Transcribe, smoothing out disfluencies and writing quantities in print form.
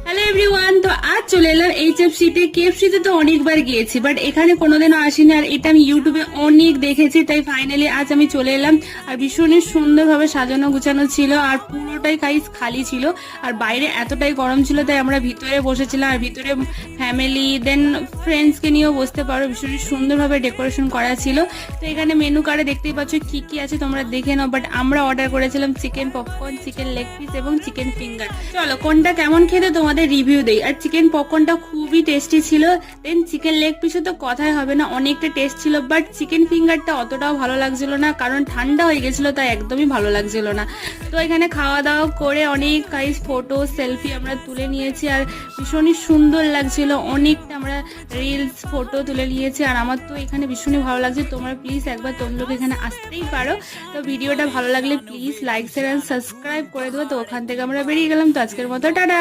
Hello everyone, তো আজ চলে এলাম এইচএফসিতে। কেএফসিতে তো অনেকবার গিয়েছি, বাট এখানে কোনোদিনও আসিনি। আর এটা আমি ইউটিউবে অনেক দেখেছি, তাই ফাইনালি আজ আমি চলে এলাম। আর ভীষণই সুন্দরভাবে সাজানো গুছানো ছিল, আর পুরোটাই খালি ছিল। আর বাইরে এতটাই গরম ছিল, তাই আমরা ভিতরে বসেছিলাম। আর ভিতরে ফ্যামিলি দেন ফ্রেন্ডসকে নিয়েও বসতে পারো। ভীষণই সুন্দরভাবে ডেকোরেশন করা ছিল। তো এখানে মেনু কার্ডে দেখতেই পাচ্ছ কি কি আছে, তোমরা দেখে নাও। বাট আমরা অর্ডার করেছিলাম chicken popcorn, chicken leg piece এবং চিকেন ফিঙ্গার। চলো কোনটা কেমন খেতে তোমাদের রিভিউ দেই। আর চিকেন পপকর্নটা খুবই টেস্টি ছিল। দেন চিকেন লেগ পিসও তো কথাই হবে না, অনেকটা টেস্ট ছিল। বাট চিকেন ফিঙ্গারটা অতটাও ভালো লাগছিল না, কারণ ঠান্ডা হয়ে গেছিল, তাই একদমই ভালো লাগছিল না। তো এখানে খাওয়া দাওয়া করে অনেক ফটো সেলফি আমরা তুলে নিয়েছি। আর ভীষণই সুন্দর লাগছিল, অনেকটা আমরা রিলস ফটো তুলে নিয়েছি। আর আমার তো এখানে ভীষণই ভালো লাগছে। তোমরা প্লিজ একবার তোমরা এখানে আসতেই পারো। তো ভিডিওটা ভালো লাগলে please like share and subscribe করে দেবো। তো ওখান থেকে আমরা বেরিয়ে গেলাম। তো আজকের মতো টাটা।